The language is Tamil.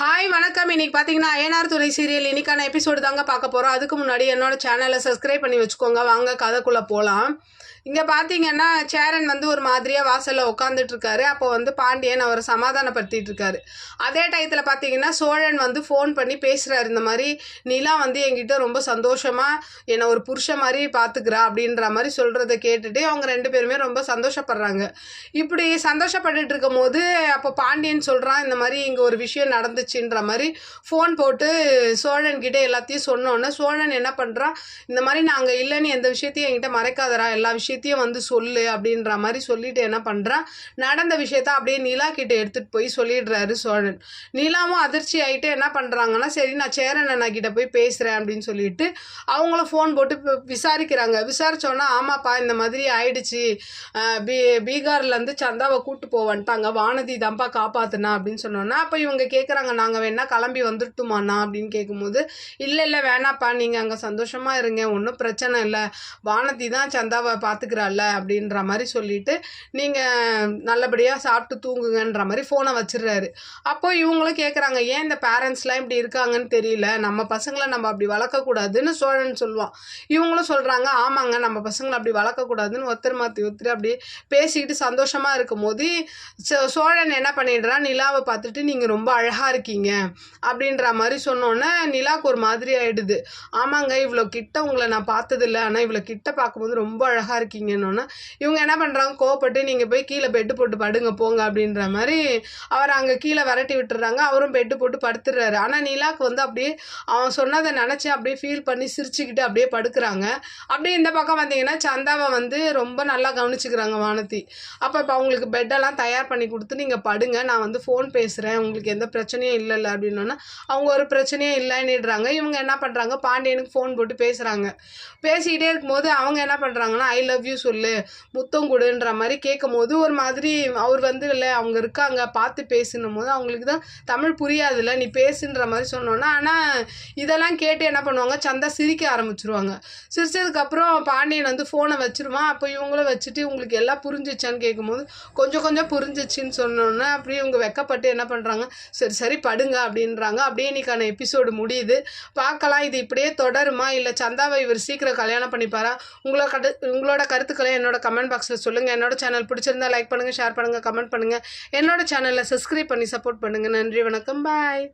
ஹாய் வணக்கம். இன்னைக்கு பார்த்தீங்கன்னா ஐயனார் துணை சீரியல் இன்னைக்கான எபிசோடு தாங்க பார்க்க போகிறோம். அதுக்கு முன்னாடி என்னோட சேனலை சப்ஸ்கிரைப் பண்ணி வச்சுக்கோங்க. வாங்க கதைக்குள்ளே போகலாம். இங்கே பார்த்தீங்கன்னா சேரன் வந்து ஒரு மாதிரியாக வாசலில் உட்காந்துட்டு இருக்காரு. அப்போ வந்து பாண்டியன் அவரை சமாதானப்படுத்திட்டு இருக்காரு. அதே டயத்தில் பார்த்தீங்கன்னா சோழன் வந்து ஃபோன் பண்ணி பேசுகிறாரு. இந்த மாதிரி நிலா வந்து என்கிட்ட ரொம்ப சந்தோஷமாக என்னை ஒரு புருஷன் மாதிரி பார்த்துக்கிறா அப்படின்ற மாதிரி சொல்கிறத கேட்டுட்டு அவங்க ரெண்டு பேருமே ரொம்ப சந்தோஷப்படுறாங்க. இப்படி சந்தோஷப்பட்டுட்டு இருக்கும் போது அப்போ பாண்டியன் சொல்கிறான், இந்த மாதிரி இங்கே ஒரு விஷயம் நடந்துச்சுன்ற மாதிரி ஃபோன் போட்டு சோழன்கிட்ட எல்லாத்தையும் சொன்னோன்னே சோழன் என்ன பண்ணுறான், இந்த மாதிரி நாங்கள் இல்லைன்னு எந்த விஷயத்தையும் என்கிட்ட மறைக்காதரா, எல்லா விஷயத்தையும் வந்து சொல்லு அப்படின்ற மாதிரி சொல்லிட்டு என்ன பண்ணுறான், நடந்த விஷயத்த அப்படியே நிலா கிட்ட எடுத்துகிட்டு போய் சொல்லிடுறாரு சோழன். நிலாவும் அதிர்ச்சி ஆகிட்டு என்ன பண்ணுறாங்கன்னா, சரி நான் சேரன் அண்ணா கிட்ட போய் பேசுகிறேன் அப்படின்னு சொல்லிட்டு அவங்களும் ஃபோன் போட்டு விசாரிக்கிறாங்க. விசாரித்தோன்னா ஆமாப்பா இந்த மாதிரி ஆயிடுச்சு, பீகார்லேருந்து சந்தாவை கூட்டு போவன்ட்டாங்க, வானதி தான்ப்பா காப்பாத்துனா அப்படின்னு சொன்னோன்னா அப்போ இவங்க கேட்குறாங்க, நாங்கள் வேணா கிளம்பி வந்துட்டுமாண்ணா அப்படின்னு கேட்கும்போது, இல்லை இல்லை வேணாப்பா, நீங்கள் அங்கே சந்தோஷமாக இருங்க, ஒன்றும் பிரச்சனை இல்லை, வானதி தான் சந்தாவை பார்த்துக்கிறாள்ல அப்படின்ற மாதிரி சொல்லிட்டு நீங்கள் நல்லபடியாக சாப்பிட்டு தூங்குங்கன்ற மாதிரி ஃபோனை வச்சிடுறாரு. அப்போ இவங்களும் கேட்குறாங்க, ஏன் இந்த பேரண்ட்ஸ்லாம் இப்படி இருக்காங்கன்னு தெரியல, நம்ம பசங்களை நம்ம அப்படி வளர்க்கக்கூடாதுன்னு சோழன் சொல்லுவான். இவங்களும் சொல்கிறாங்க, ஆமாங்க நம்ம பசங்களை அப்படி வளர்க்கக்கூடாதுன்னு ஒருத்தர் மாற்றி ஒருத்தர் அப்படி பேசிக்கிட்டு சந்தோஷமாக இருக்கும் போது சோழன் என்ன பண்ணிடுறான், நிலாவை பார்த்துட்டு நீங்கள் ரொம்ப அழகாக இருக்கீங்க அப்படின்ற மாதிரி சொன்னோன்னே நிலாவுக்கு ஒரு மாதிரி ஆகிடுது. ஆமாங்க இவ்வளோ கிட்ட உங்களை நான் பார்த்ததில்ல, ஆனால் இவ்வளோ கிட்ட பார்க்கும்போது ரொம்ப அழகாக இருக்கீங்கன்னொன்னே இவங்க என்ன பண்ணுறாங்க, கோவப்பட்டு நீங்கள் போய் கீழே பெட்டு போட்டு படுங்க போங்க அப்படின்ற மாதிரி அவர் அங்கே கீழே விரட்டி விட்டுறாங்க. அவரும் பெட்டு போட்டு படுத்துடுறாரு. ஆனால் நிலாவுக்கு வந்து அப்படியே அவன் சொன்னதை நினச்சி அப்படியே ஃபீல் பண்ணி சிரிச்சுக்கிட்டு அப்படியே படுக்கிறாங்க. அப்படியே இந்த பக்கம் பார்த்தீங்கன்னா சந்தாவை வந்து ரொம்ப நல்லா கவனிச்சுக்கிறாங்க வானதி. அப்போ இப்போ அவங்களுக்கு பெட்டெல்லாம் தயார் பண்ணி கொடுத்து நீங்கள் படுங்க, நான் வந்து ஃபோன் பேசுகிறேன், உங்களுக்கு எந்த பிரச்சனையும் இல்லைல்ல அப்படின்னோன்னா அவங்க ஒரு பிரச்சனையும் இல்லைன்னுடுறாங்க. இவங்க என்ன பண்ணுறாங்க, பாண்டியனுக்கு ஃபோன் போட்டு பேசுகிறாங்க. பேசிக்கிட்டே இருக்கும்போது அவங்க என்ன பண்ணுறாங்கன்னா, ஐ லவ் யூ சொல்லு, முத்தம் கொடுன்ற மாதிரி கேட்கும் போது ஒரு மாதிரி அவர் வந்து இல்லை அவங்க இருக்காங்க பார்த்து பேசணும் போது அவங்களுக்கு தான் தமிழ் புரியாதுல்ல, நீ பேசுன்ற மாதிரி சொன்னோன்னா, ஆனால் இதெல்லாம் கேட்டு என்ன பண்ணுவாங்க, சந்தா சிரிக்க ஆரம்பிச்சிருவாங்க. சிரிச்சதுக்கப்புறம் பாண்டியன் வந்து ஃபோனை வச்சிருவான். அப்போ இவங்களும் வச்சுட்டு உங்களுக்கு எல்லாம் புரிஞ்சிச்சான்னு கேட்கும்போது கொஞ்சம் கொஞ்சம் புரிஞ்சிச்சின்னு சொன்னோன்னே அப்படியே இவங்க வெக்கப்பட்டு என்ன பண்ணுறாங்க, சரி சரி படுங்க அப்படின்றாங்க. அப்படியே இன்னைக்கான எபிசோடு முடியுது. பார்க்கலாம் இது இப்படியே தொடருமா, இல்லை சந்தாவை இவர் சீக்கிரம் கல்யாணம் பண்ணிப்பாரா? உங்களோட கருத்துக்களை என்னோட கமெண்ட் பாக்ஸில் சொல்லுங்கள். என்னோட சேனல் பிடிச்சிருந்தா லைக் பண்ணுங்கள், ஷேர் பண்ணுங்கள், கமெண்ட் பண்ணுங்கள். என்னோட சேனலை சப்ஸ்கிரைப் பண்ணி சப்போர்ட் பண்ணுங்கள். நன்றி, வணக்கம், பாய்.